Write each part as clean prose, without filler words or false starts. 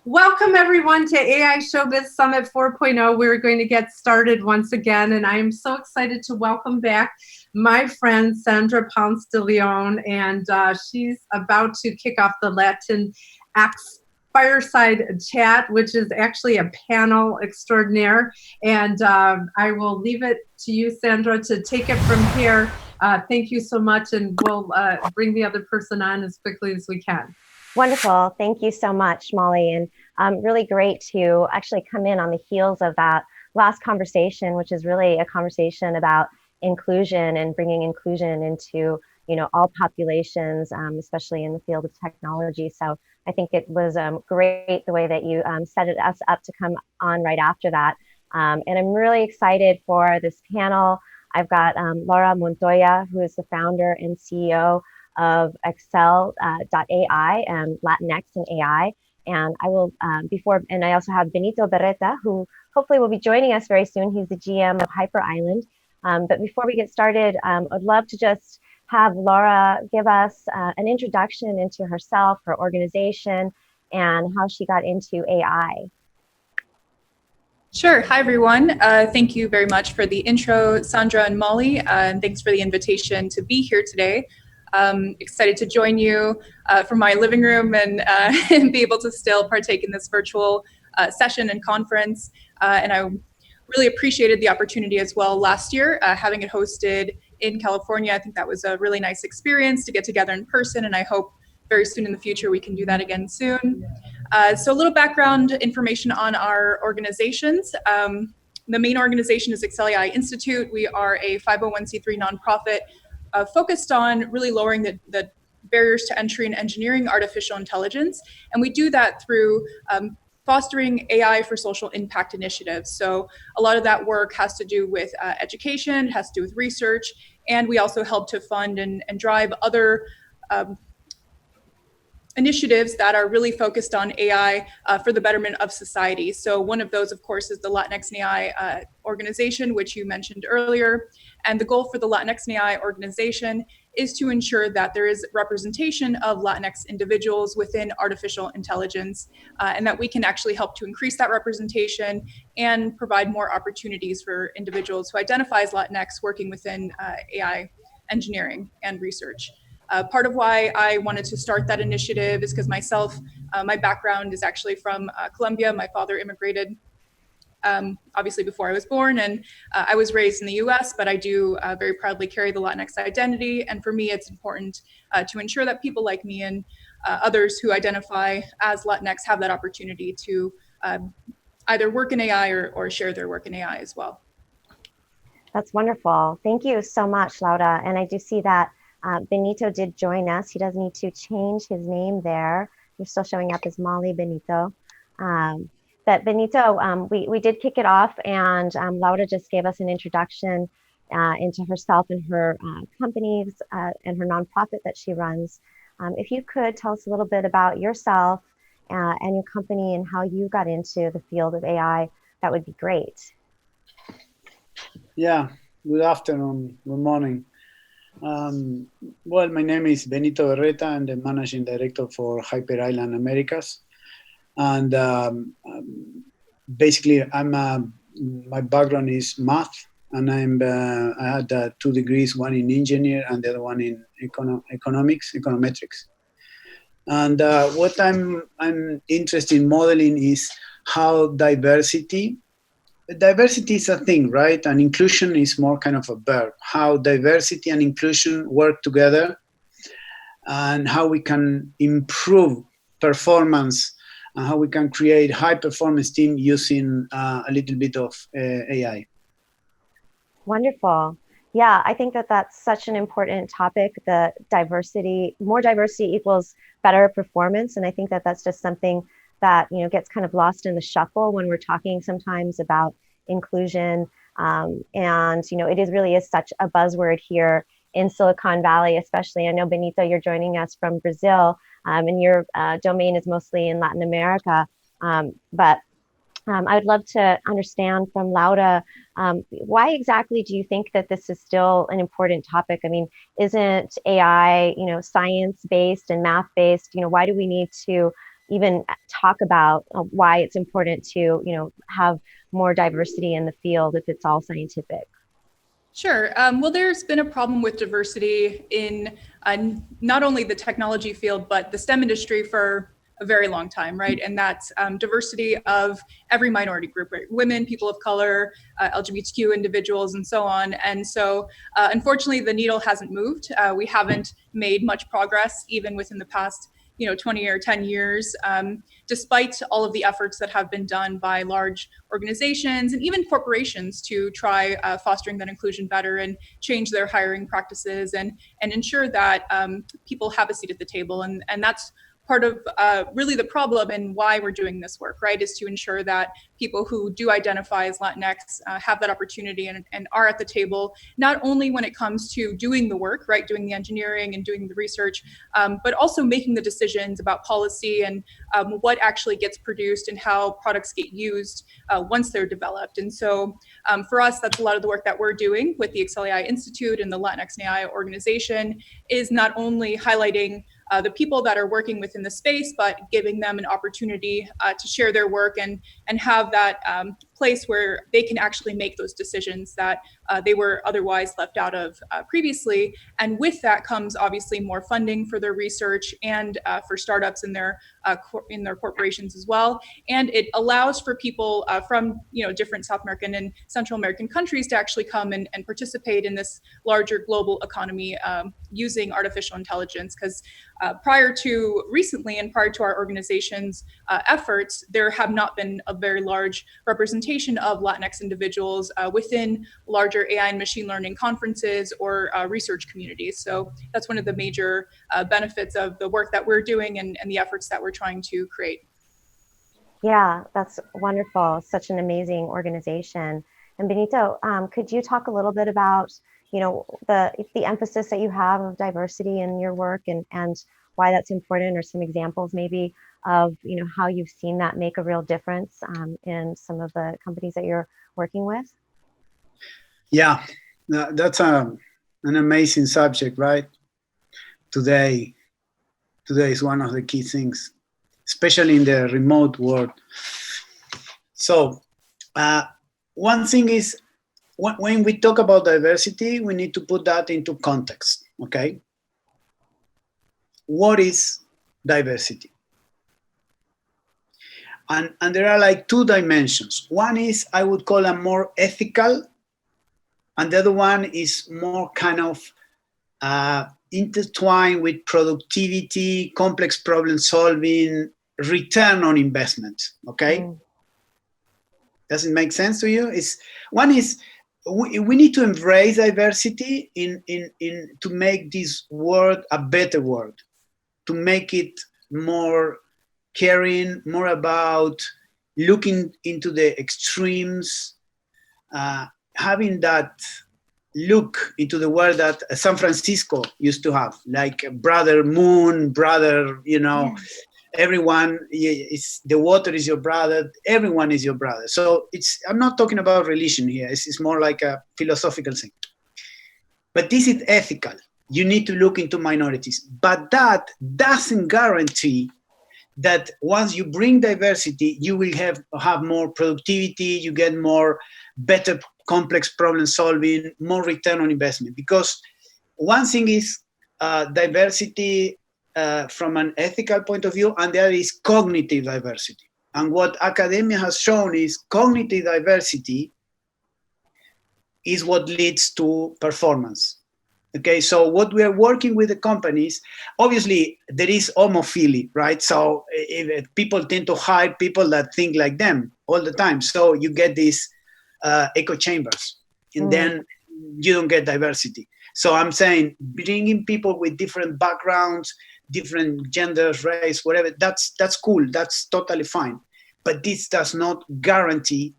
Welcome everyone to AI Showbiz Summit 4.0. We're going to get started once again, and I am so excited to welcome back my friend Sandra Ponce de Leon, and she's about to kick off the LATINX fireside chat, which is actually a panel extraordinaire, and I will leave it to you, Sandra, to take it from here. Thank you so much, and we'll bring the other person on as quickly as we can. Wonderful. Thank you so much, Molly. And really great to actually come in on the heels of that last conversation, which is really a conversation about inclusion and bringing inclusion into, all populations, especially in the field of technology. So I think it was great the way that you set us up to come on right after that. And I'm really excited for this panel. I've got Laura Montoya, who is the founder and CEO of Excel.ai and LATINX and AI. And I will, and I also have Benito Berretta, who hopefully will be joining us very soon. He's the GM of Hyper Island. But before we get started, I'd love to just have Laura give us an introduction into herself, her organization, and how she got into AI. Sure. Hi, everyone. Thank you very much for the intro, Sandra and Molly, and thanks for the invitation to be here today. Excited to join you from my living room and be able to still partake in this virtual session and conference. And I really appreciated the opportunity as well last year, having it hosted in California. I think that was a really nice experience to get together in person, and I hope very soon in the future we can do that again soon. So a little background information on our organizations. The main organization is Excel AI Institute. We are a 501c3 nonprofit focused on really lowering the barriers to entry in engineering artificial intelligence. And we do that through fostering AI for social impact initiatives. So a lot of that work has to do with education, has to do with research, and we also help to fund and drive other initiatives that are really focused on AI for the betterment of society. So one of those, of course, is the LATINX and AI organization, which you mentioned earlier. And the goal for the LATINX and AI organization is to ensure that there is representation of Latinx individuals within artificial intelligence, and that we can actually help to increase that representation and provide more opportunities for individuals who identify as Latinx working within AI engineering and research. Part of why I wanted to start that initiative is because myself, my background is actually from Colombia. My father immigrated obviously before I was born, and I was raised in the US, but I do very proudly carry the Latinx identity. And for me, it's important to ensure that people like me and others who identify as Latinx have that opportunity to either work in AI or share their work in AI as well. That's wonderful. Thank you so much, Laura. And I do see that Benito did join us. He does need to change his name there. You're still showing up as Molly Benito. But Benito, we did kick it off, and Laura just gave us an introduction into herself and her companies and her nonprofit that she runs. If you could tell us a little bit about yourself and your company and how you got into the field of AI, that would be great. Yeah, good afternoon, good morning. Well, my name is Benito Berretta. I'm the managing director for Hyper Island Americas. And basically, my background is math, and I had 2 degrees, one in engineer and the other one in econometrics. And what I'm interested in modeling is how diversity is a thing, right? And inclusion is more kind of a verb. How diversity and inclusion work together, and how we can improve performance, and how we can create high-performance team using a little bit of AI. Wonderful. Yeah, I think that that's such an important topic. The diversity, more diversity equals better performance, and I think that that's just something that gets kind of lost in the shuffle when we're talking sometimes about inclusion. And it really is such a buzzword here in Silicon Valley, especially. I know, Benito, you're joining us from Brazil, and your domain is mostly in Latin America. But I would love to understand from Laura, why exactly do you think that this is still an important topic? I mean, isn't AI, science-based and math-based? Why do we need to even talk about why it's important to, have more diversity in the field if it's all scientific? Sure. Well, there's been a problem with diversity in not only the technology field, but the STEM industry for a very long time, right? And that's diversity of every minority group, right? Women, people of color, LGBTQ individuals, and so on. And so, unfortunately, the needle hasn't moved. We haven't made much progress, even within the past 20 or 10 years, despite all of the efforts that have been done by large organizations and even corporations to try fostering that inclusion better and change their hiring practices and ensure that people have a seat at the table. And that's part of really the problem and why we're doing this work, right, is to ensure that people who do identify as Latinx have that opportunity and are at the table, not only when it comes to doing the work, right, doing the engineering and doing the research, but also making the decisions about policy and what actually gets produced and how products get used once they're developed. And so for us, that's a lot of the work that we're doing with the Excel AI Institute and the Latinx AI organization, is not only highlighting the people that are working within the space, but giving them an opportunity to share their work and have that place where they can actually make those decisions that they were otherwise left out of previously. And with that comes obviously more funding for their research and for startups in their corporations as well. And it allows for people from different South American and Central American countries to actually come and participate in this larger global economy using artificial intelligence. Because prior to recently and prior to our organization's efforts, there have not been a very large representation of Latinx individuals within larger AI and machine learning conferences or research communities. So that's one of the major benefits of the work that we're doing and the efforts that we're trying to create. Yeah, that's wonderful. Such an amazing organization. And Benito, could you talk a little bit about, the emphasis that you have of diversity in your work and why that's important, or some examples maybe of, how you've seen that make a real difference in some of the companies that you're working with? Yeah, that's an amazing subject, right? Today is one of the key things, especially in the remote world. So one thing is, when we talk about diversity, we need to put that into context, okay? What is diversity? And there are like two dimensions. One is, I would call a more ethical, and the other one is more kind of intertwined with productivity, complex problem solving, return on investment, okay? Does it make sense to you? One is, we need to embrace diversity in to make this world a better world, to make it more caring, more about looking into the extremes, having that look into the world that San Francisco used to have, like brother moon, brother, everyone is, the water is your brother, everyone is your brother. So I'm not talking about religion here, it's more like a philosophical thing. But this is ethical. You need to look into minorities, but that doesn't guarantee that once you bring diversity, you will have more productivity, you get more better complex problem solving, more return on investment. Because one thing is diversity from an ethical point of view, and the other is cognitive diversity. And what academia has shown is cognitive diversity is what leads to performance. Okay, so what we are working with the companies, obviously there is homophilia, right? So if people tend to hire people that think like them all the time. So you get these echo chambers, and then you don't get diversity. So I'm saying bringing people with different backgrounds, different genders, race, whatever, that's cool, that's totally fine. But this does not guarantee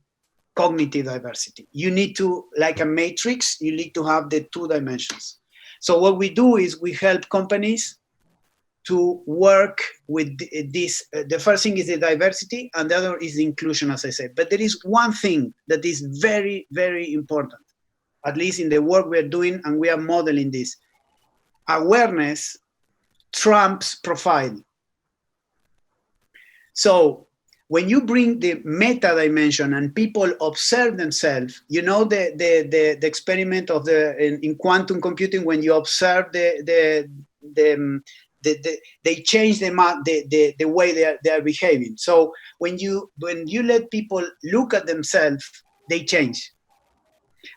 cognitive diversity. You need to, like a matrix, you need to have the two dimensions. So what we do is we help companies to work with this. The first thing is the diversity, and the other is the inclusion, as I said. But there is one thing that is very, very important, at least in the work we are doing, and we are modeling this. Awareness trumps profile. So when you bring the meta dimension and people observe themselves, you know the experiment of in quantum computing, when you observe they change the way they are behaving. So when you let people look at themselves, they change.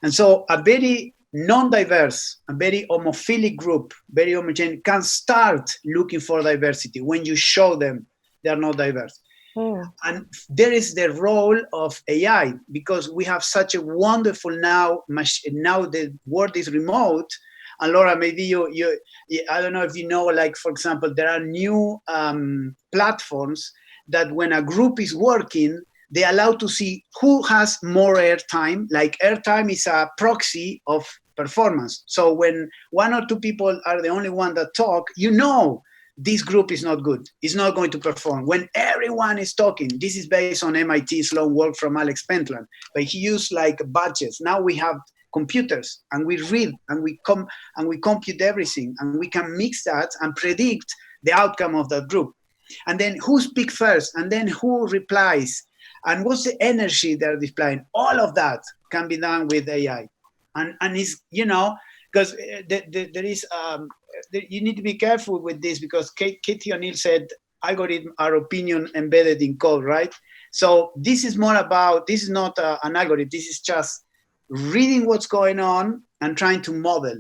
And so a very non-diverse, a very homophilic group, very homogeneous, can start looking for diversity when you show them they are not diverse. And there is the role of AI, because we have such a wonderful now the world is remote. And Laura, maybe you I don't know if you know, like, for example, there are new platforms that when a group is working, they allow to see who has more airtime. Like, airtime is a proxy of performance. So when one or two people are the only one that talk, you know this group is not good. It's not going to perform. When everyone is talking, this is based on MIT's long work from Alex Pentland, but he used like budgets. Now we have computers and we read and we compute everything, and we can mix that and predict the outcome of that group. And then who speaks first, and then who replies, and what's the energy they're displaying. All of that can be done with AI. And it's, you know, because there is, you need to be careful with this, because Katie O'Neill said algorithms are opinion embedded in code, right? So this is more about, this is not an algorithm, this is just reading what's going on and trying to model.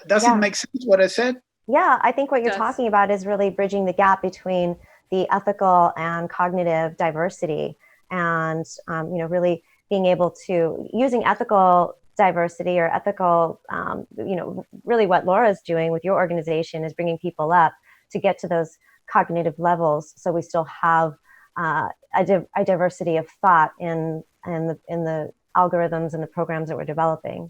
Does it make sense what I said? Yeah, I think what you're talking about is really bridging the gap between the ethical and cognitive diversity, and you know, really being able to, using ethical diversity or ethical, you know, really what Laura's doing with your organization is bringing people up to get to those cognitive levels, so we still have a diversity of thought in the algorithms and the programs that we're developing.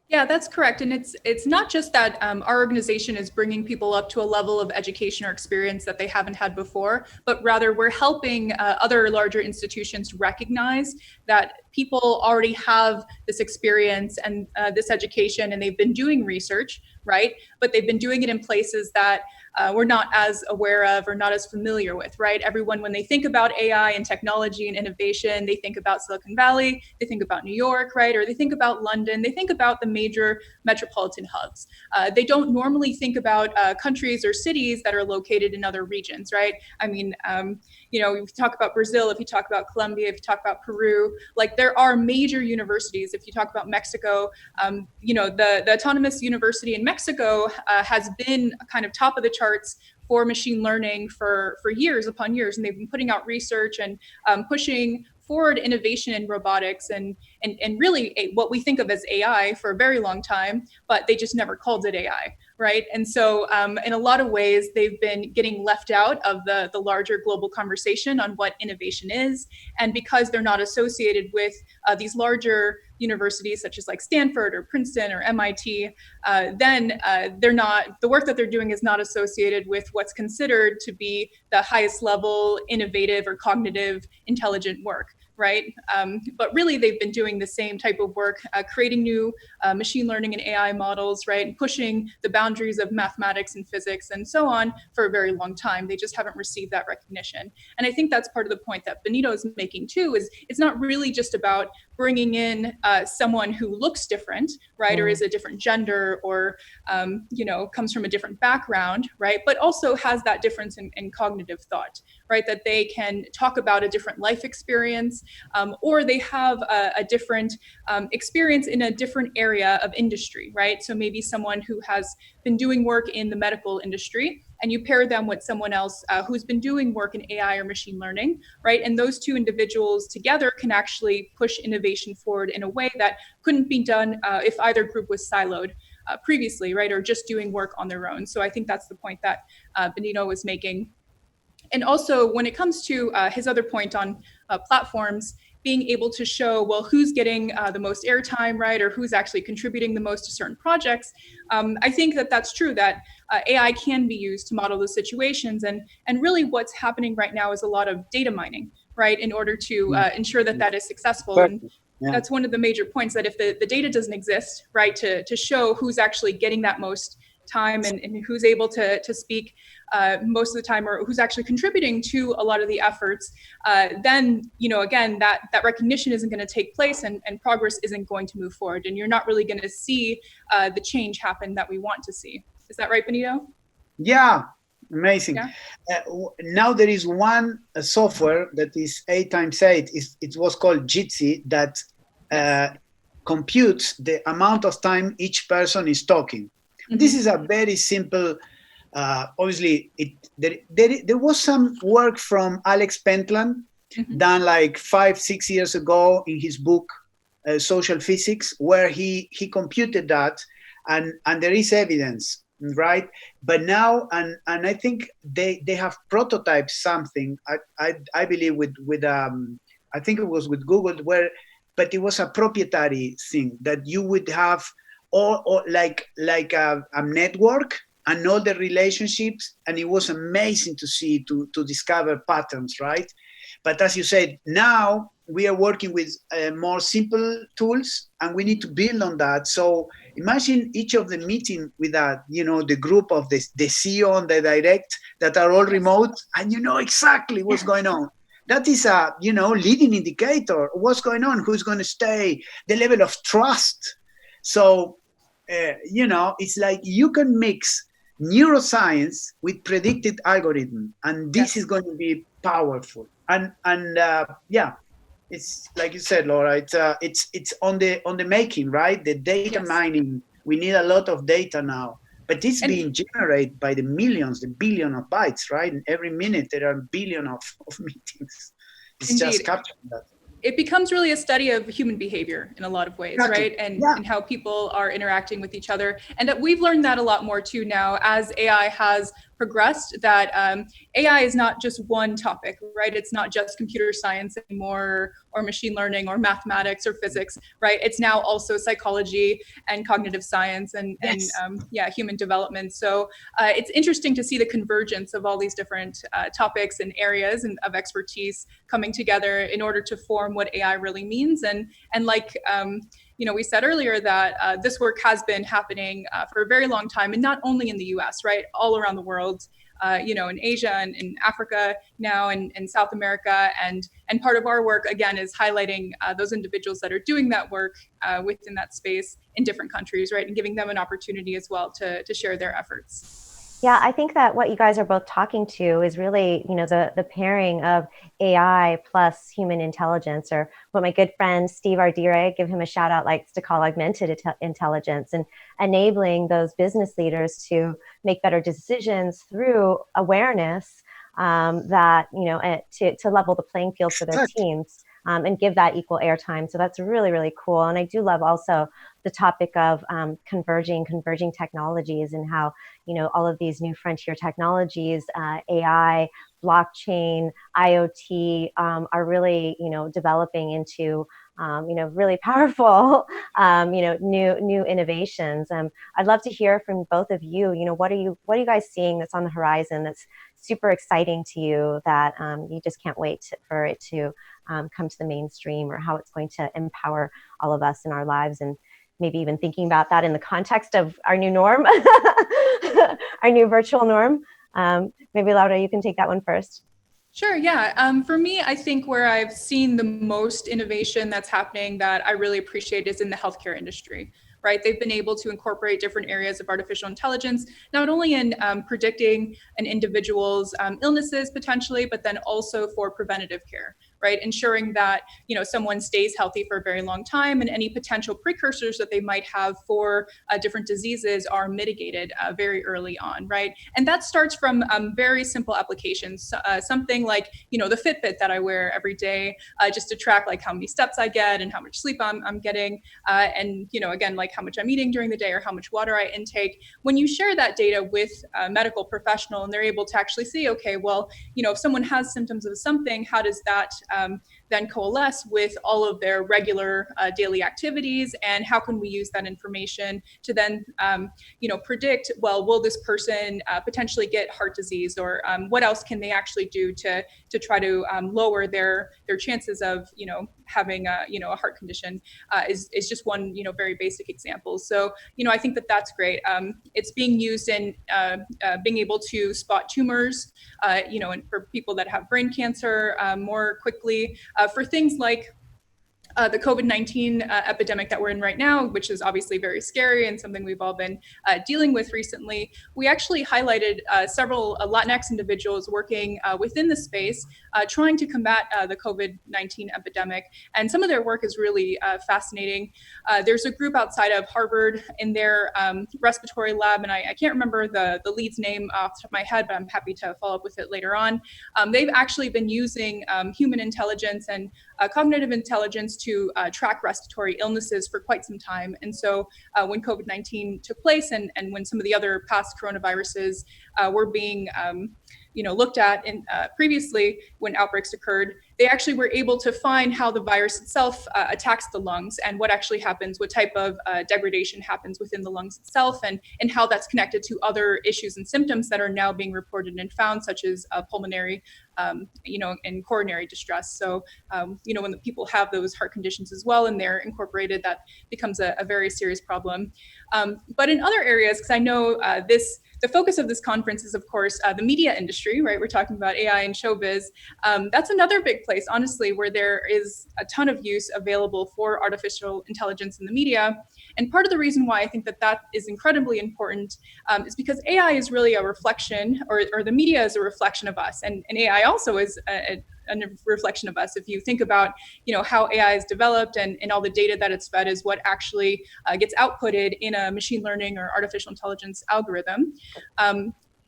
Yeah, that's correct. And it's not just that our organization is bringing people up to a level of education or experience that they haven't had before, but rather we're helping other larger institutions recognize that people already have this experience and this education, and they've been doing research, right? But they've been doing it in places that we're not as aware of or not as familiar with, right? Everyone, when they think about AI and technology and innovation, they think about Silicon Valley, they think about New York, right? Or they think about London, they think about the major metropolitan hubs. They don't normally think about countries or cities that are located in other regions, right? I mean, you know, if you talk about Brazil, if you talk about Colombia, if you talk about Peru, like there are major universities. If you talk about Mexico, you know, the Autonomous University in Mexico has been kind of top of the charts for machine learning for years upon years, and they've been putting out research and pushing forward innovation in robotics and really what we think of as AI for a very long time, but they just never called it AI, right? And so in a lot of ways, they've been getting left out of the larger global conversation on what innovation is. And because they're not associated with these larger universities such as like Stanford or Princeton or MIT, then they're not, the work that they're doing is not associated with what's considered to be the highest level innovative or cognitive intelligent work, right? But really they've been doing the same type of work, creating new machine learning and AI models, right? And pushing the boundaries of mathematics and physics and so on for a very long time. They just haven't received that recognition. And I think that's part of the point that Benito is making too, is it's not really just about bringing in someone who looks different, right? Or is a different gender or, you know, comes from a different background, right? But also has that difference in cognitive thought, right? That they can talk about a different life experience, or they have a different experience in a different area of industry, right? So maybe someone who has been doing work in the medical industry, and you pair them with someone else who's been doing work in AI or machine learning, right? And those two individuals together can actually push innovation forward in a way that couldn't be done if either group was siloed previously, right? Or just doing work on their own. So I think that's the point that Benito was making. And also when it comes to his other point on platforms, being able to show, well, who's getting the most airtime, right? Or who's actually contributing the most to certain projects. I think that that's true, that AI can be used to model the situations. And really what's happening right now is a lot of data mining, right? In order to ensure that that is successful. And that's one of the major points, that if the data doesn't exist, right, to show who's actually getting that most time and who's able to speak most of the time, or who's actually contributing to a lot of the efforts, then, again, that recognition isn't going to take place, and progress isn't going to move forward. And you're not really going to see the change happen that we want to see. Is that right, Benito? Yeah, amazing. Yeah. Now there is one software that is 8x8. It was called Jitsi that computes the amount of time each person is talking. Mm-hmm. This is a very simple. Obviously, there was some work from Alex Pentland done like 5-6 years ago in his book Social Physics, where he computed that, and there is evidence, right? But now, and I think they have prototyped something. I believe with I think it was with Google, but it was a proprietary thing that you would have or like a network and all the relationships, and it was amazing to see, to discover patterns, right? But as you said, now we are working with more simple tools, and we need to build on that. So imagine each of the meeting with that, the group of the CEO and the direct that are all remote, and you know exactly what's going on. That is a, leading indicator. What's going on? Who's going to stay? The level of trust. So, it's like you can mix neuroscience with predicted algorithm, and this is going to be powerful. And it's like you said, Laura. It's on the making, right? The data mining. We need a lot of data now, but it's being generated by the millions, the billion of bytes, right? And every minute there are billion of meetings. It's Indeed. Just capturing that. It becomes really a study of human behavior in a lot of ways, right? And how people are interacting with each other. And that we've learned that a lot more too now as AI has progressed, that AI is not just one topic, right? It's not just computer science anymore, or machine learning, or mathematics, or physics, right? It's now also psychology and cognitive science and human development. So it's interesting to see the convergence of all these different topics and areas and of expertise coming together in order to form what AI really means. And like we said earlier that this work has been happening for a very long time, and not only in the US, right? All around the world, in Asia and in Africa now, and South America. And part of our work, again, is highlighting those individuals that are doing that work within that space in different countries, right? And giving them an opportunity as well to share their efforts. Yeah, I think that what you guys are both talking to is really, the pairing of AI plus human intelligence, or what my good friend Steve Ardire, give him a shout out, likes to call augmented intelligence, and enabling those business leaders to make better decisions through awareness that, to level the playing field for their teams. And give that equal airtime. So that's really, really cool. And I do love also the topic of converging technologies, and how, all of these new frontier technologies, AI, blockchain, IoT, are really, developing into, really powerful, new innovations. I'd love to hear from both of you. What are you guys seeing that's on the horizon that's super exciting to you, that you just can't wait for it to come to the mainstream, or how it's going to empower all of us in our lives, and maybe even thinking about that in the context of our new norm, our new virtual norm. Maybe Laura, you can take that one first. Sure, yeah. For me, I think where I've seen the most innovation that's happening that I really appreciate is in the healthcare industry, right? They've been able to incorporate different areas of artificial intelligence, not only in predicting an individual's illnesses potentially, but then also for preventative care, right? Ensuring that, someone stays healthy for a very long time, and any potential precursors that they might have for different diseases are mitigated very early on, right? And that starts from very simple applications, something like, the Fitbit that I wear every day, just to track like how many steps I get and how much sleep I'm getting, and again, like how much I'm eating during the day or how much water I intake. When you share that data with a medical professional, and they're able to actually see, okay, well, if someone has symptoms of something, how does that then coalesce with all of their regular daily activities, and how can we use that information to then predict, well, will this person potentially get heart disease, or what else can they actually do to try to lower their chances of having a heart condition, is just one very basic example. So I think that that's great. It's being used in being able to spot tumors, and for people that have brain cancer more quickly, for things like the COVID-19 epidemic that we're in right now, which is obviously very scary and something we've all been dealing with recently. We actually highlighted several Latinx individuals working within the space, trying to combat the COVID-19 epidemic. And some of their work is really fascinating. There's a group outside of Harvard in their respiratory lab, and I can't remember the lead's name off the top of my head, but I'm happy to follow up with it later on. They've actually been using human intelligence and cognitive intelligence to track respiratory illnesses for quite some time. And so when COVID-19 took place, and when some of the other past coronaviruses were being looked at in, previously when outbreaks occurred, they actually were able to find how the virus itself attacks the lungs, and what actually happens, what type of degradation happens within the lungs itself, and how that's connected to other issues and symptoms that are now being reported and found, such as pulmonary, and coronary distress. So, when the people have those heart conditions as well, and they're incorporated, that becomes a very serious problem. But in other areas, because I know the focus of this conference is, of course, the media industry, right? We're talking about AI and showbiz. That's another big place, honestly, where there is a ton of use available for artificial intelligence in the media. And part of the reason why I think that is incredibly important is because AI is really a reflection, or the media is a reflection of us. And AI also is a reflection of us. If you think about, how AI is developed, and all the data that it's fed is what actually gets outputted in a machine learning or artificial intelligence algorithm.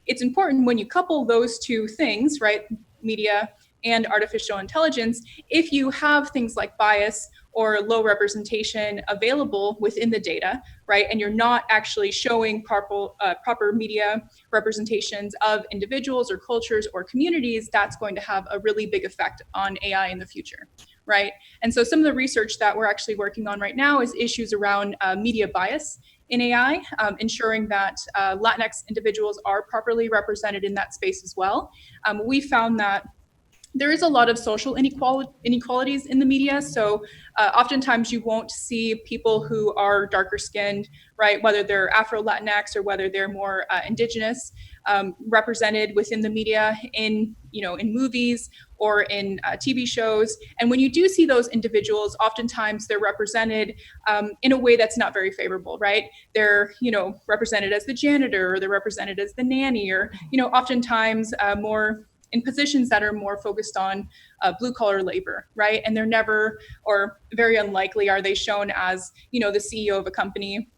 It's important when you couple those two things, right, media and artificial intelligence, if you have things like bias or low representation available within the data, right, and you're not actually showing proper media representations of individuals or cultures or communities, that's going to have a really big effect on AI in the future, right? And so some of the research that we're actually working on right now is issues around media bias in AI, ensuring that Latinx individuals are properly represented in that space as well. We found that there is a lot of social inequalities in the media. So oftentimes you won't see people who are darker skinned, right, whether they're Afro-Latinx or whether they're more indigenous, represented within the media in movies or in TV shows. And when you do see those individuals, oftentimes they're represented in a way that's not very favorable, right? They're, represented as the janitor, or they're represented as the nanny, or, oftentimes more in positions that are more focused on blue collar labor, right? And they're never, or very unlikely, are they shown as, the CEO of a company,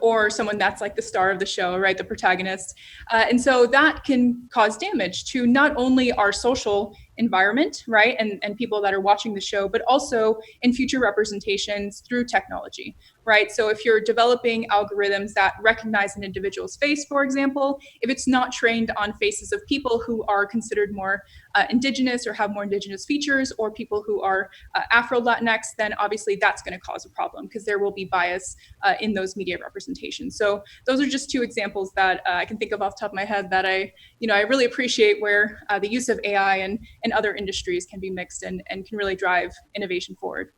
or someone that's like the star of the show, right? The protagonist. And so that can cause damage to not only our social environment, right? And people that are watching the show, but also in future representations through technology, right? So if you're developing algorithms that recognize an individual's face, for example, if it's not trained on faces of people who are considered more indigenous or have more indigenous features, or people who are Afro-Latinx, then obviously that's going to cause a problem, because there will be bias in those media representations. So those are just two examples that I can think of off the top of my head that I really appreciate, where the use of AI and other industries can be mixed and can really drive innovation forward.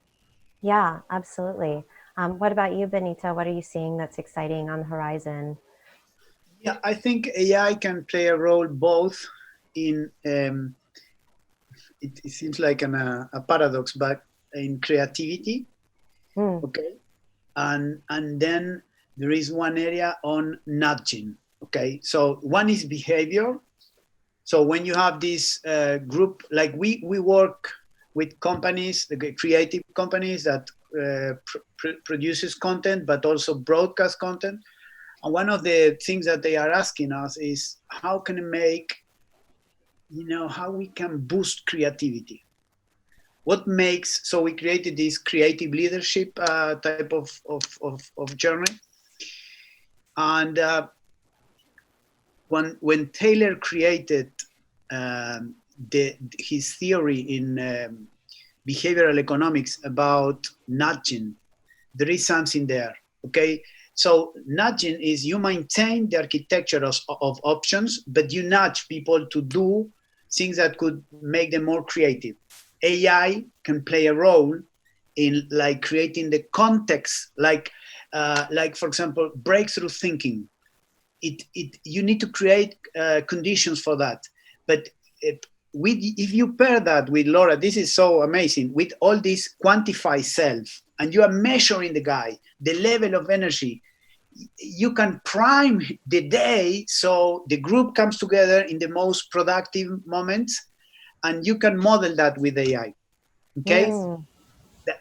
Yeah, absolutely. What about you, Benito? What are you seeing that's exciting on the horizon? Yeah, I think AI can play a role both in, it seems like a paradox, but in creativity, okay? And then there is one area on nudging, okay? So one is behavior. So when you have this group, like we work with companies, the creative companies that produces content, but also broadcast content. And one of the things that they are asking us is how can we make, how we can boost creativity? What makes, so we created this creative leadership type of journey. And when Taylor created his theory in behavioral economics about nudging. There is something there, okay? So nudging is you maintain the architecture of options, but you nudge people to do things that could make them more creative. AI can play a role in like creating the context, like for example, breakthrough thinking. You need to create conditions for that. But if you pair that with Laura, this is so amazing, with all this quantify self, and you are measuring the guy, the level of energy, you can prime the day so the group comes together in the most productive moments, and you can model that with AI. Okay?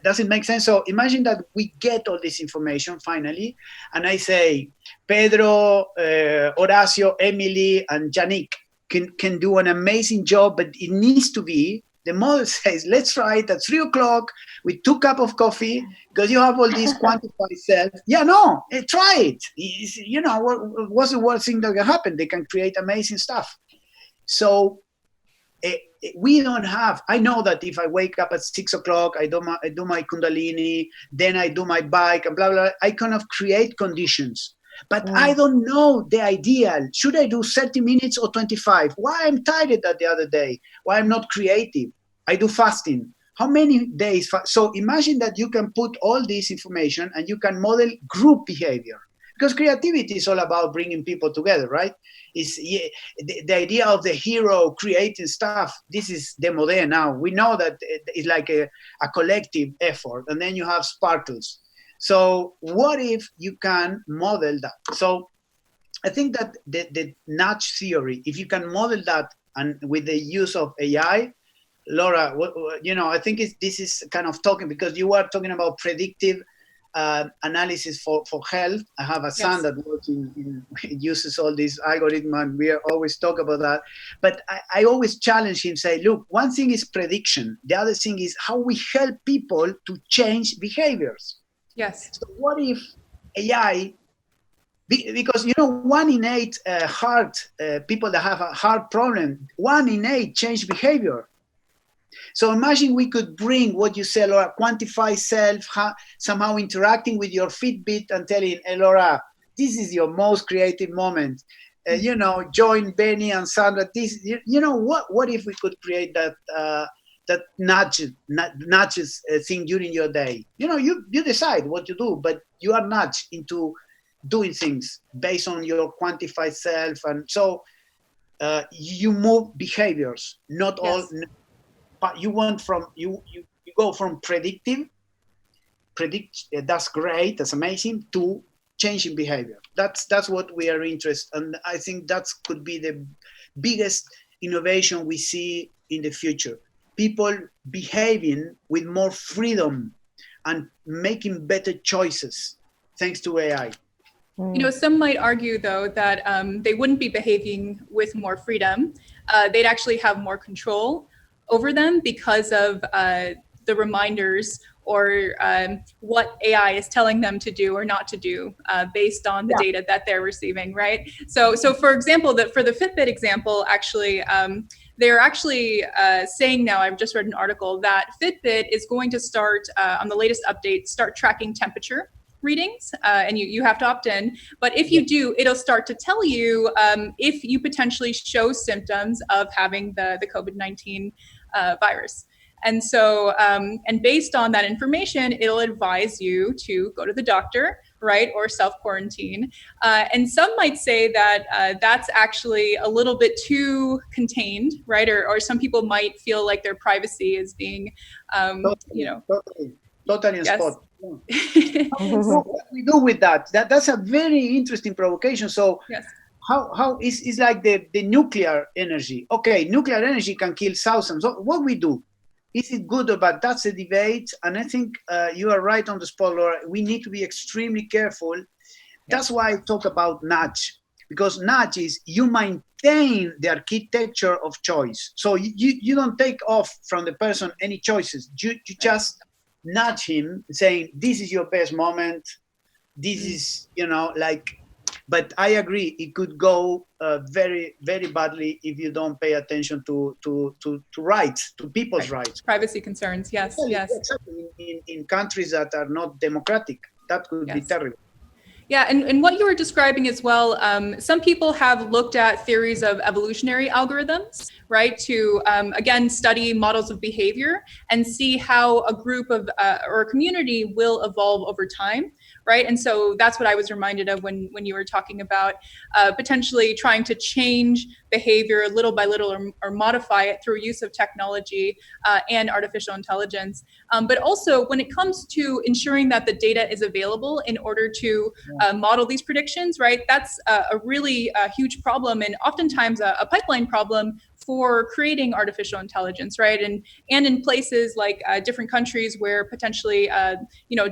Does it make sense? So imagine that we get all this information finally, and I say, Pedro, Horacio, Emily, and Yannick can do an amazing job, but it needs to be, the model says, let's try it at 3 o'clock with 2 cups of coffee, because you have all these quantified self. Yeah, no, try it. You know, what's the worst thing that can happen? They can create amazing stuff. So we don't have, I know that if I wake up at 6 o'clock, I do my Kundalini, then I do my bike and blah, blah, I kind of create conditions. But I don't know the ideal. Should I do 30 minutes or 25? Why I'm tired that the other day? Why I'm not creative? I do fasting. How many days? So imagine that you can put all this information and you can model group behavior. Because creativity is all about bringing people together, right? It's the idea of the hero creating stuff. This is démodé now. We know that it's like a collective effort, and then you have sparkles. So what if you can model that? So I think that the nudge theory, if you can model that and with the use of AI, Laura, you know, I think this is kind of talking, because you are talking about predictive analysis for health. I have a son that works uses all these algorithms, and we always talk about that. But I always challenge him, say, look, one thing is prediction. The other thing is how we help people to change behaviors. Yes. So what if AI, because, you know, 1 in 8 people that have a heart problem, 1 in 8 change behavior. So imagine we could bring what you say, Laura, quantify self, somehow interacting with your Fitbit and telling, hey, Laura, this is your most creative moment. You know, join Benny and Sandra. This, you know, what if we could create that nudges thing during your day? You know, you decide what you do, but you are nudged into doing things based on your quantified self, and so you move behaviors, not all. But you want from you go from predict, that's great, that's amazing, to changing behavior. That's what we are interested, and I think that could be the biggest innovation we see in the future. People behaving with more freedom and making better choices thanks to AI. You know, some might argue, though, that they wouldn't be behaving with more freedom. They'd actually have more control over them because of the reminders or what AI is telling them to do or not to do based on the data that they're receiving, right? So for example, for the Fitbit example, actually, they're actually saying now, I've just read an article that Fitbit is going to start, on the latest update, start tracking temperature readings, and you have to opt in. But if you do, it'll start to tell you if you potentially show symptoms of having the COVID-19 virus. And so, and based on that information, it'll advise you to go to the doctor, right, or self-quarantine. And some might say that that's actually a little bit too contained, right? Or some people might feel like their privacy is being, you know. Totally on spot. So what we do with that's a very interesting provocation. So how is like the nuclear energy? Okay, nuclear energy can kill thousands. So what we do, is it good or bad? That's a debate, and I think you are right on the spot, Laura. We need to be extremely careful. That's why I talk about nudge, because nudge is you maintain the architecture of choice. So you don't take off from the person any choices. You just nudge him saying, this is your best moment. This is, you know, like But I agree, it could go very, very badly if you don't pay attention to rights, to people's rights. Privacy concerns, yes, yes. Exactly. In countries that are not democratic, that could be terrible. Yeah, and what you were describing as well, some people have looked at theories of evolutionary algorithms, right, to, again, study models of behavior and see how a group of, or a community will evolve over time, right? And so that's what I was reminded of when you were talking about potentially trying to change behavior little by little, or modify it through use of technology and artificial intelligence. But also when it comes to ensuring that the data is available in order to model these predictions, right? That's a really huge problem, and oftentimes a pipeline problem for creating artificial intelligence, right? And in places like different countries where potentially,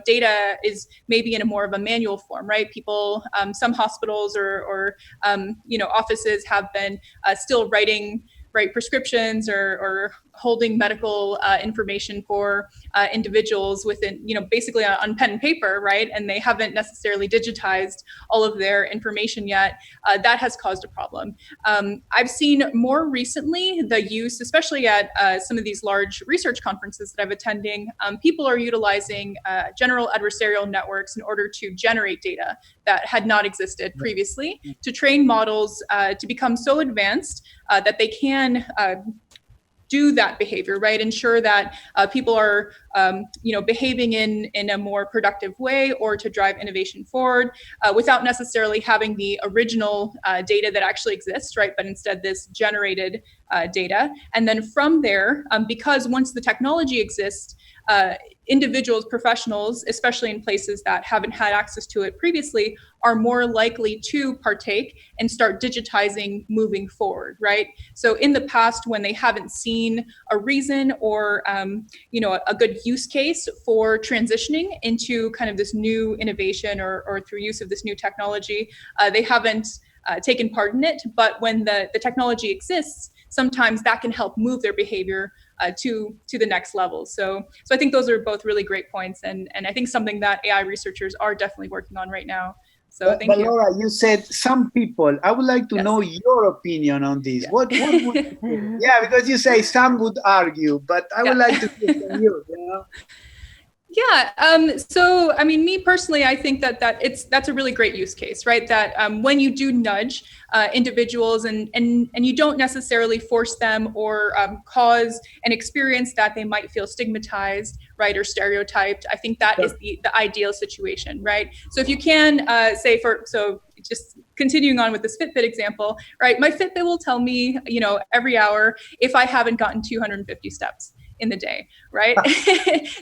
data is maybe in a more of a manual form, right? People, some hospitals or offices have been still writing prescriptions or holding medical information for individuals within, basically on pen and paper, right? And they haven't necessarily digitized all of their information yet. That has caused a problem. I've seen more recently the use, especially at some of these large research conferences that I'm attending, people are utilizing general adversarial networks in order to generate data that had not existed previously, to train models to become so advanced that they can do that behavior, right? Ensure that people are, behaving in a more productive way, or to drive innovation forward without necessarily having the original data that actually exists, right? But instead this generated data. And then from there, because once the technology exists, individuals, professionals, especially in places that haven't had access to it previously, are more likely to partake and start digitizing moving forward, right? So in the past, when they haven't seen a reason or a good use case for transitioning into kind of this new innovation or through use of this new technology, they haven't taken part in it. But when the technology exists, sometimes that can help move their behavior to the next level. So I think those are both really great points, and I think something that AI researchers are definitely working on right now. So thank you. Laura, you said some people. I would like to know your opinion on this. Yeah. What would yeah, because you say some would argue, but I would like to hear from you. Yeah. So, I mean, me personally, I think that's a really great use case, right? That when you do nudge individuals and you don't necessarily force them or cause an experience that they might feel stigmatized, right, or stereotyped, I think that is the ideal situation, right? So if you can so just continuing on with this Fitbit example, right? My Fitbit will tell me, every hour if I haven't gotten 250 steps in the day, right?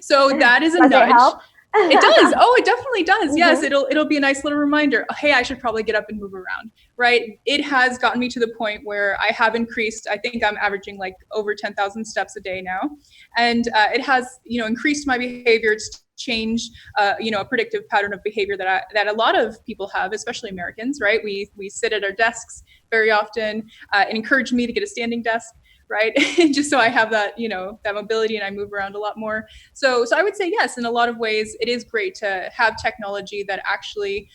So that is a nudge. Does it help? It does. Oh, it definitely does. Yes, it'll be a nice little reminder. Hey, I should probably get up and move around, right? It has gotten me to the point where I have increased. I think I'm averaging like over 10,000 steps a day now, and it has increased my behavior. It's changed a predictive pattern of behavior that a lot of people have, especially Americans, right? We sit at our desks very often. It encouraged me to get a standing desk, right? Just so I have that, that mobility and I move around a lot more. So I would say yes, in a lot of ways, it is great to have technology that actually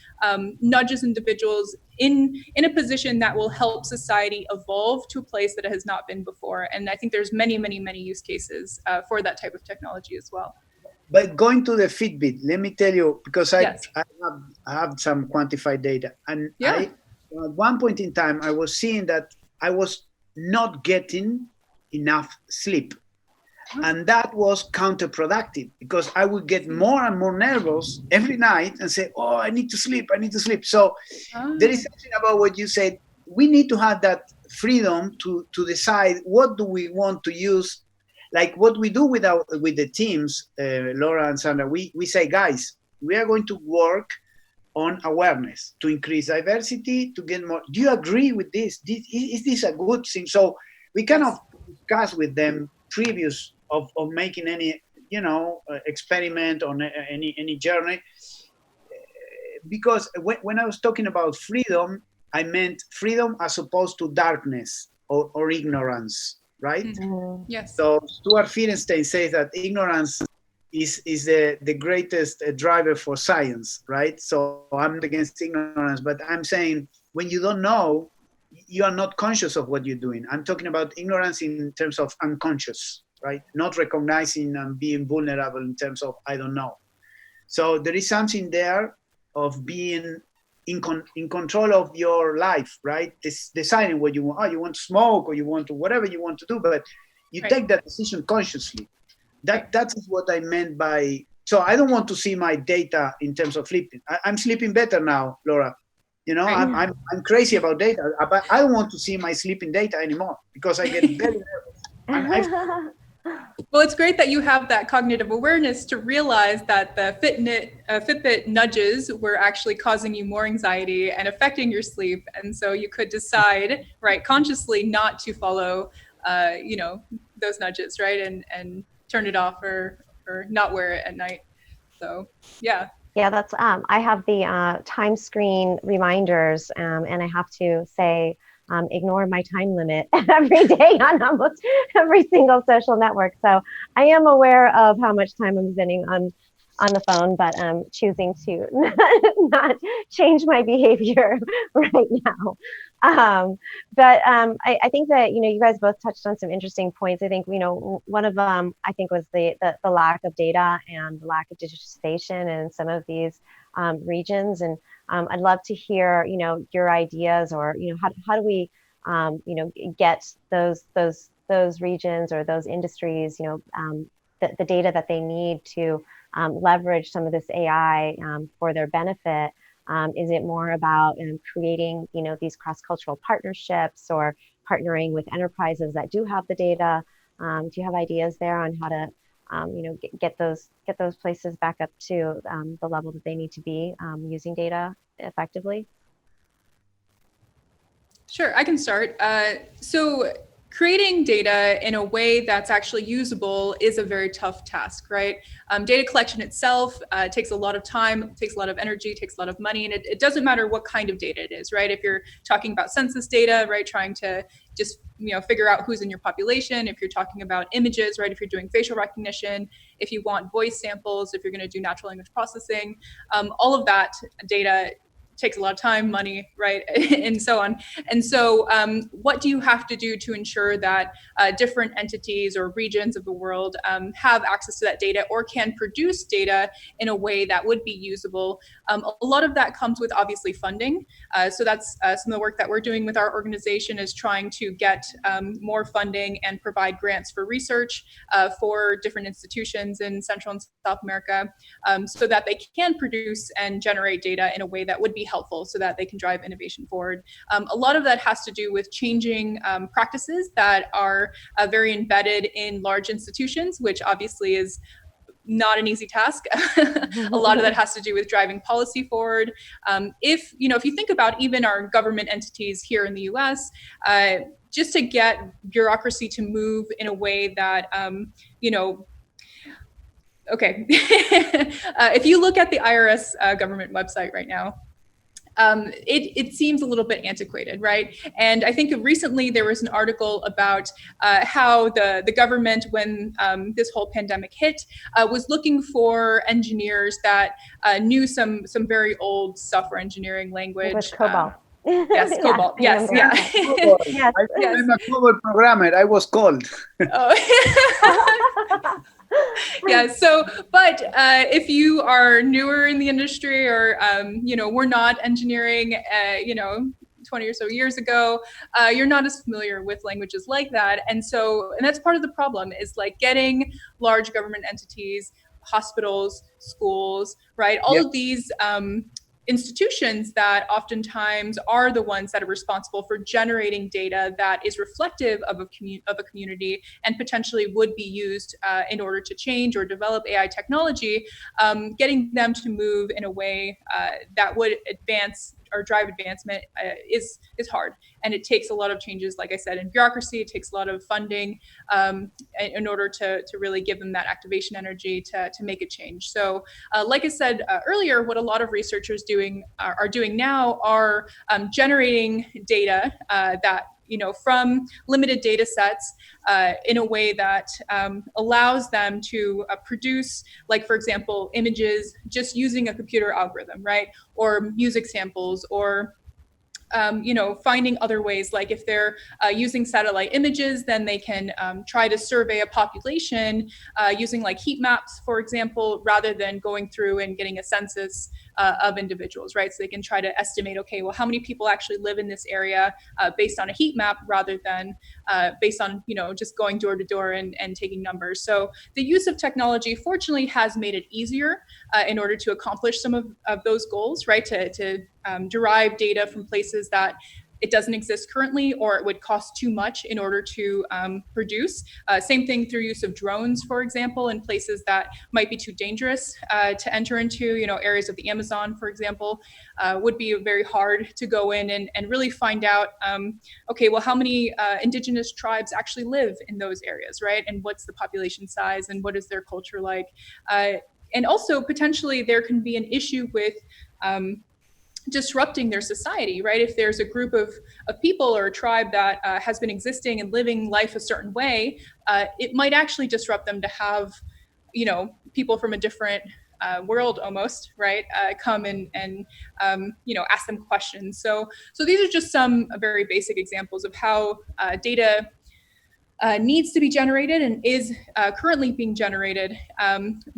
nudges individuals in a position that will help society evolve to a place that it has not been before. And I think there's many, many, many use cases for that type of technology as well. But going to the Fitbit, let me tell you, because I have some quantified data. And at one point in time, I was seeing that I was not getting enough sleep. And that was counterproductive, because I would get more and more nervous every night and say, oh, I need to sleep. So there is something about what you said. We need to have that freedom to decide what do we want to use. Like what we do with the teams, Laura and Sandra, we say, guys, we are going to work on awareness to increase diversity, to get more. Do you agree with this? Is this a good thing? So we kind of discuss with them previous of making any experiment on any journey, because when I was talking about freedom, I meant freedom as opposed to darkness or ignorance, right? Yes. So Stuart Finenstein says that ignorance is the greatest driver for science, right? So I'm not against ignorance, but I'm saying when you don't know, you are not conscious of what you're doing. I'm talking about ignorance in terms of unconscious, right? Not recognizing and being vulnerable in terms of I don't know. So there is something there of being in control of your life, right? Deciding what you want. Oh, you want to smoke or you want to whatever you want to do, but you take that decision consciously. That is what I meant by. So I don't want to see my data in terms of sleeping. I'm sleeping better now, Laura. You know, I'm crazy about data, but I don't want to see my sleeping data anymore because I get very nervous. Well, it's great that you have that cognitive awareness to realize that the Fitbit nudges were actually causing you more anxiety and affecting your sleep. And so you could decide, right, consciously not to follow, those nudges, right, and turn it off or not wear it at night. So, yeah. Yeah, that's I have the time screen reminders, and I have to say, ignore my time limit every day on almost every single social network. So I am aware of how much time I'm spending on the phone, but choosing to not change my behavior right now. I think that, you guys both touched on some interesting points. I think, one of them, I think, was the lack of data and the lack of digitization in some of these regions. And I'd love to hear, your ideas, or, how do we, get those regions or those industries, the data that they need to leverage some of this AI for their benefit. Is it more about creating, these cross-cultural partnerships, or partnering with enterprises that do have the data? Do you have ideas there on how to, get those places back up to the level that they need to be using data effectively? Sure, I can start. So creating data in a way that's actually usable is a very tough task, right? Data collection itself takes a lot of time, takes a lot of energy, takes a lot of money, and it doesn't matter what kind of data it is, right? If you're talking about census data, right, trying to just figure out who's in your population, if you're talking about images, right, if you're doing facial recognition, if you want voice samples, if you're going to do natural language processing, all of that data takes a lot of time, money, right, and so on. And so what do you have to do to ensure that different entities or regions of the world have access to that data or can produce data in a way that would be usable? A lot of that comes with, obviously, funding. So that's some of the work that we're doing with our organization, is trying to get more funding and provide grants for research for different institutions in Central and South America, so that they can produce and generate data in a way that would be helpful, so that they can drive innovation forward. A lot of that has to do with changing practices that are very embedded in large institutions, which obviously is not an easy task. A lot of that has to do with driving policy forward. If you think about even our government entities here in the U.S., just to get bureaucracy to move in a way that okay. If you look at the IRS government website right now, it seems a little bit antiquated, right? And I think recently there was an article about how the government, when this whole pandemic hit, was looking for engineers that knew some very old software engineering language. It was COBOL. Yes, COBOL. Yeah, yes, yeah. Yes. I'm a COBOL programmer. I was called. Oh. Yeah. So, but if you are newer in the industry, or we're not engineering, 20 or so years ago, you're not as familiar with languages like that, and that's part of the problem, is like getting large government entities, hospitals, schools, right? All of these institutions that oftentimes are the ones that are responsible for generating data that is reflective of a community and potentially would be used in order to change or develop AI technology, getting them to move in a way that would advance or drive advancement is hard. And it takes a lot of changes, like I said, in bureaucracy. It takes a lot of funding in order to really give them that activation energy to make a change. So like I said earlier, what a lot of researchers are doing now are generating data that from limited data sets in a way that allows them to produce, like, for example, images just using a computer algorithm, right? Or music samples, or finding other ways, like if they're using satellite images, then they can try to survey a population using like heat maps, for example, rather than going through and getting a census of individuals, right? So they can try to estimate, okay, well, how many people actually live in this area based on a heat map rather than based on, just going door to door and taking numbers. So the use of technology, fortunately, has made it easier in order to accomplish some of those goals, right? To derive data from places that it doesn't exist currently, or it would cost too much in order to produce. Same thing through use of drones, for example, in places that might be too dangerous to enter into, areas of the Amazon, for example, would be very hard to go in and really find out, okay, well, how many indigenous tribes actually live in those areas, right? And what's the population size and what is their culture like? And also, potentially, there can be an issue with disrupting their society, right? If there's a group of people or a tribe that has been existing and living life a certain way, it might actually disrupt them to have, people from a different world almost, right? Come and ask them questions. So these are just some very basic examples of how data needs to be generated and is currently being generated.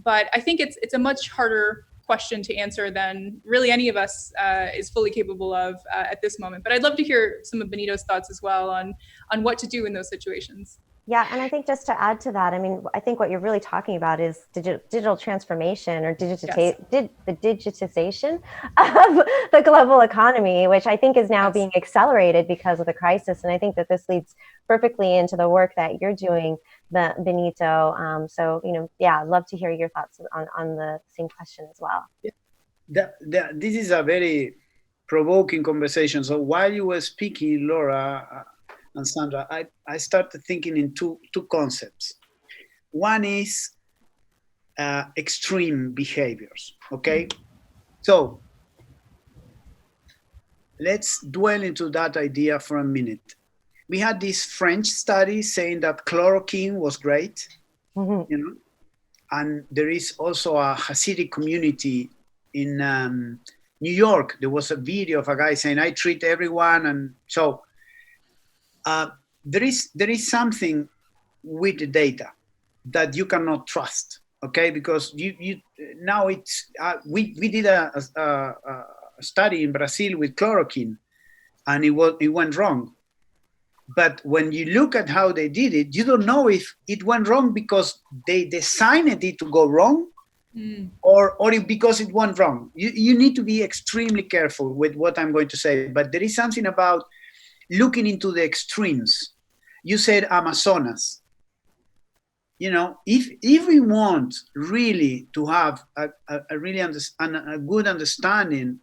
But I think it's a much harder question to answer than really any of us is fully capable of at this moment. But I'd love to hear some of Benito's thoughts as well on what to do in those situations. Yeah, and I think just to add to that, I mean, I think what you're really talking about is digital transformation, or the digitization of the global economy, which I think is now being accelerated because of the crisis. And I think that this leads perfectly into the work that you're doing, Benito. So, I'd love to hear your thoughts on the same question as well. This is a very provoking conversation. So while you were speaking, Laura and Sandra, I started thinking in two concepts. One is extreme behaviors, okay? So let's dwell into that idea for a minute. We had this French study saying that chloroquine was great, and there is also a Hasidic community in New York. There was a video of a guy saying, I treat everyone, and so there is something with the data that you cannot trust, okay? Because you now it's we did a study in Brazil with chloroquine, and it went wrong. But when you look at how they did it, you don't know if it went wrong because they designed it to go wrong, or because it went wrong. You need to be extremely careful with what I'm going to say. But there is something about looking into the extremes. You said Amazonas. If we want really to have a good understanding,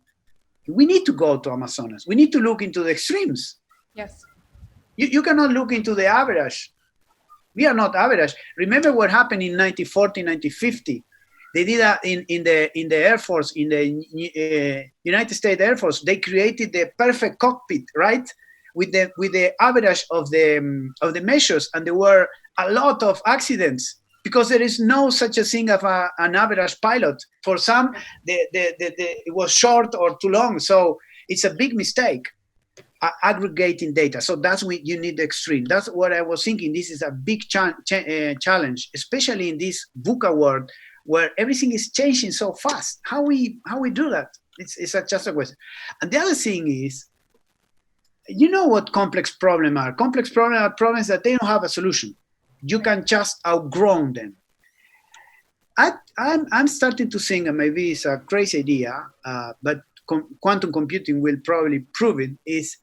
we need to go to Amazonas. We need to look into the extremes. Yes. You cannot look into the average. We are not average. Remember what happened in 1940, 1950. They did that in the Air Force, in the United States Air Force. They created the perfect cockpit, right? With the average of the measures, and there were a lot of accidents because there is no such a thing as an average pilot. For some, it was short or too long, so it's a big mistake. Aggregating data, so that's when you need the extreme. That's what I was thinking. This is a big challenge, especially in this VUCA world where everything is changing so fast. How we do that? It's just a question. And the other thing is, what complex problems are? Complex problems are problems that they don't have a solution. You can just outgrow them. I'm starting to think, and maybe it's a crazy idea, but quantum computing will probably prove it, is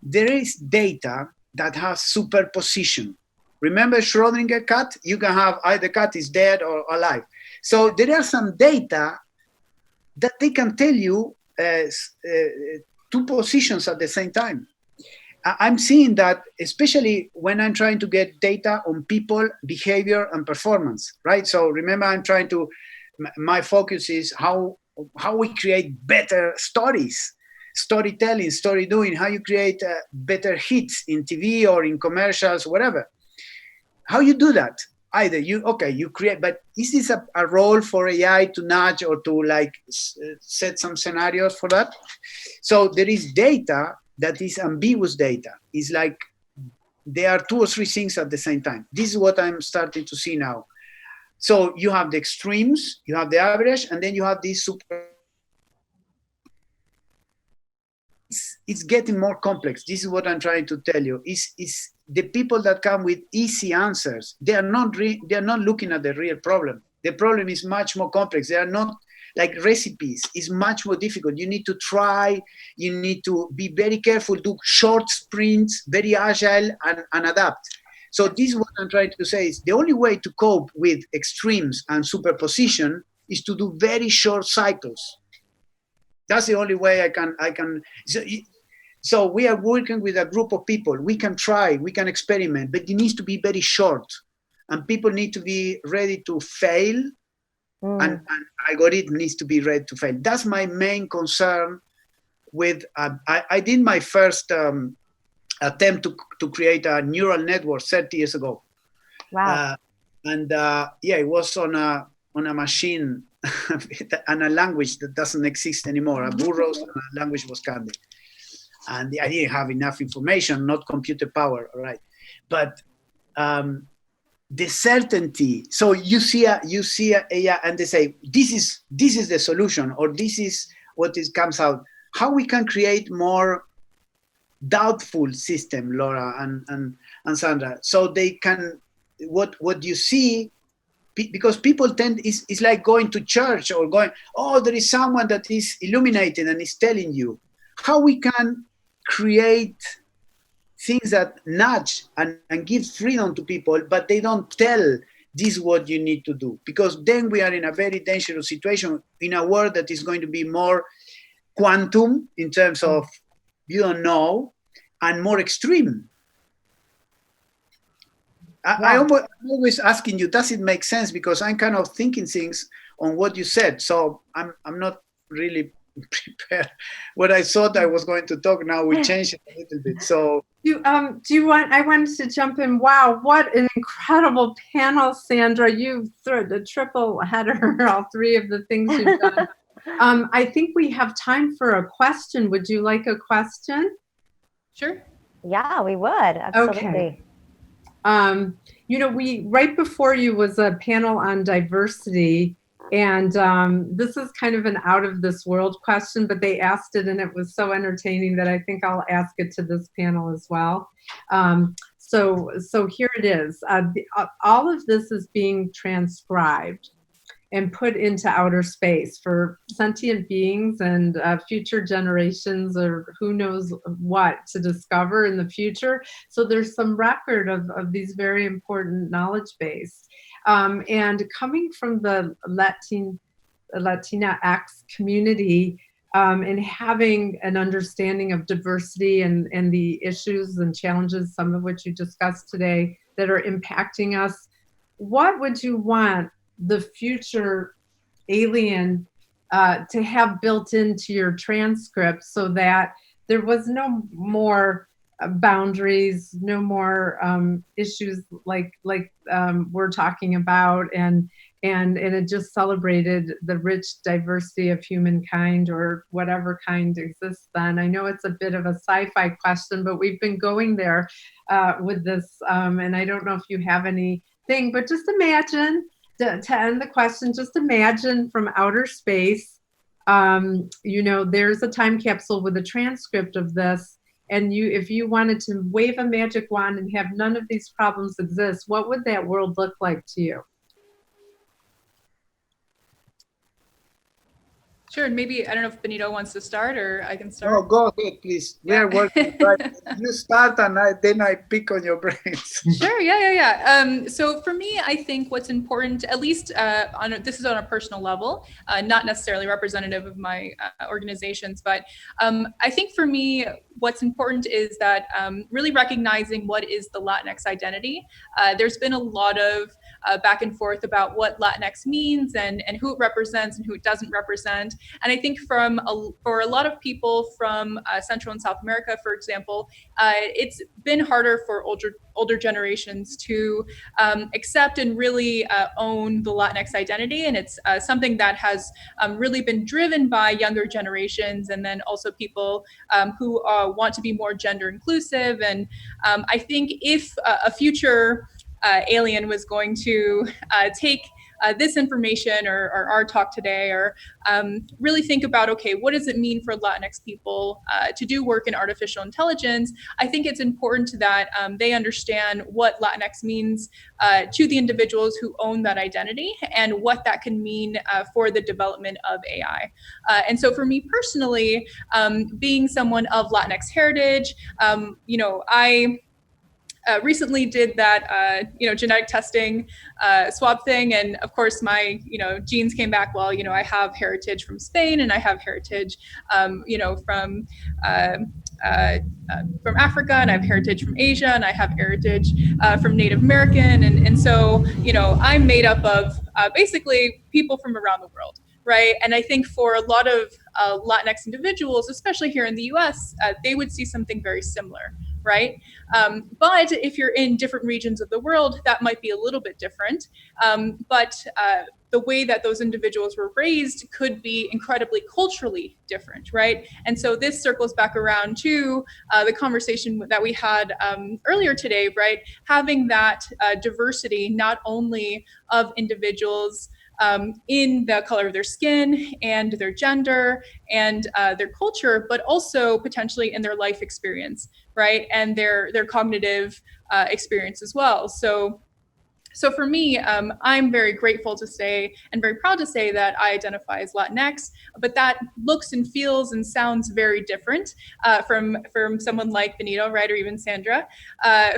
there is data that has superposition. Remember Schrödinger cat? You can have either cat is dead or alive. So there are some data that they can tell you two positions at the same time. I'm seeing that, especially when I'm trying to get data on people, behavior, and performance, right? So remember, my focus is how we create better stories. storytelling, story doing, how you create better hits in TV or in commercials, whatever. How you do that? Either you create, but is this a role for AI to nudge or to like set some scenarios for that? So there is data that is ambiguous data. It's like there are 2 or 3 things at the same time. This is what I'm starting to see now. So you have the extremes, you have the average, and then you have these super. It's getting more complex. This is what I'm trying to tell you. Is the people that come with easy answers? They are not looking at the real problem. The problem is much more complex. They are not like recipes. It's much more difficult. You need to try. You need to be very careful. Do short sprints, very agile, and adapt. So this is what I'm trying to say. Is the only way to cope with extremes and superposition is to do very short cycles. That's the only way I can. So we are working with a group of people. We can try, we can experiment, but it needs to be very short, and people need to be ready to fail, and algorithm needs to be ready to fail. That's my main concern. With I did my first attempt to create a neural network 30 years ago. Wow. It was on a machine and a language that doesn't exist anymore. A burros and a language was Candy. And I didn't have enough information, not computer power, all right. But the certainty. So you see AI, and they say this is the solution, or this is what comes out. How we can create more doubtful system, Laura and Sandra, so they can what you see. Because people it's like going to church or going, there is someone that is illuminated and is telling you. How we can create things that nudge and give freedom to people, but they don't tell this is what you need to do. Because then we are in a very dangerous situation in a world that is going to be more quantum in terms of you don't know, and more extreme. I'm always asking you, does it make sense? Because I'm kind of thinking things on what you said. So I'm not really prepared. What I thought I was going to talk, now we changed it a little bit. So I wanted to jump in. Wow, what an incredible panel, Sandra. You've thrown the triple header, all 3 of the things you've done. I think we have time for a question. Would you like a question? Sure. Yeah, we would. Absolutely. Okay. Right before you was a panel on diversity, and this is kind of an out of this world question, but they asked it and it was so entertaining that I think I'll ask it to this panel as well. So here it is. All of this is being transcribed and put into outer space for sentient beings and future generations, or who knows what, to discover in the future. So there's some record of these very important knowledge base. And coming from the Latinx community, and having an understanding of diversity and the issues and challenges, some of which you discussed today, that are impacting us, what would you want the future alien to have built into your transcript, so that there was no more boundaries, no more issues like we're talking about, and it just celebrated the rich diversity of humankind, or whatever kind exists then? I know it's a bit of a sci-fi question, but we've been going there with this, and I don't know if you have anything, but just imagine, to end the question, just imagine from outer space, there's a time capsule with a transcript of this, and if you wanted to wave a magic wand and have none of these problems exist, what would that world look like to you? Sure, and maybe, I don't know if Benito wants to start, or I can start. No, go ahead, please. We are working. Right. You start, and then I pick on your brains. Sure, yeah. So for me, I think what's important, at least this is on a personal level, not necessarily representative of my organizations, but I think for me, what's important is that really recognizing what is the Latinx identity. There's been a lot of back and forth about what Latinx means and who it represents and who it doesn't represent. And I think for a lot of people from Central and South America, for example, it's been harder for older generations to accept and really own the Latinx identity. And it's something that has really been driven by younger generations, and then also people who want to be more gender inclusive. And I think if a future alien was going to take this information or our talk today, or really think about, okay, what does it mean for Latinx people to do work in artificial intelligence? I think it's important that they understand what Latinx means to the individuals who own that identity, and what that can mean for the development of AI. And so for me personally, being someone of Latinx heritage, I recently did that, genetic testing swab thing. And of course, my, genes came back well. I have heritage from Spain, and I have heritage, from Africa, and I have heritage from Asia, and I have heritage from Native American. And so, I'm made up of basically people from around the world. Right. And I think for a lot of Latinx individuals, especially here in the US, they would see something very similar. Right. But if you're in different regions of the world, that might be a little bit different. But the way that those individuals were raised could be incredibly culturally different. Right. And so this circles back around to the conversation that we had earlier today. Right. Having that diversity, not only of individuals in the color of their skin and their gender and their culture, but also potentially in their life experience, right? And their cognitive experience as well. So for me, I'm very grateful to say and very proud to say that I identify as Latinx, but that looks and feels and sounds very different from someone like Benito, right, or even Sandra,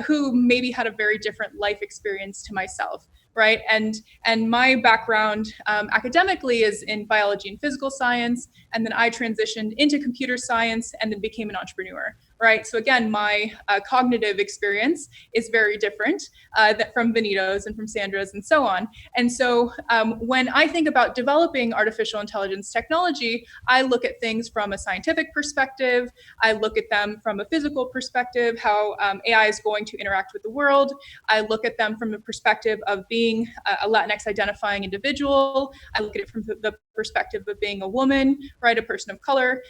who maybe had a very different life experience to myself. Right. And my background academically is in biology and physical science. And then I transitioned into computer science and then became an entrepreneur. Right. So again, my cognitive experience is very different from Benito's and from Sandra's and so on. And so when I think about developing artificial intelligence technology, I look at things from a scientific perspective. I look at them from a physical perspective, how AI is going to interact with the world. I look at them from the perspective of being a Latinx identifying individual. I look at it from the perspective of being a woman, right, a person of color.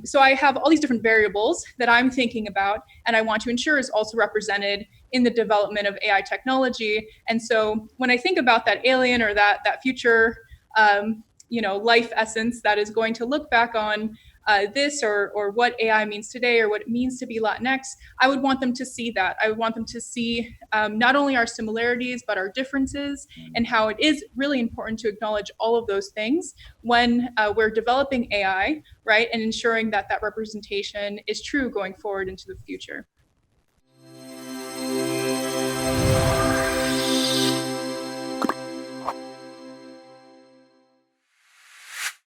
So I have all these different variables that I'm thinking about, and I want to ensure is also represented in the development of AI technology. And so when I think about that alien or that future, life essence that is going to look back on this or what AI means today or what it means to be Latinx, I would want them to see that. I would want them to see not only our similarities, but our differences, and how it is really important to acknowledge all of those things when we're developing AI, right, and ensuring that that representation is true going forward into the future.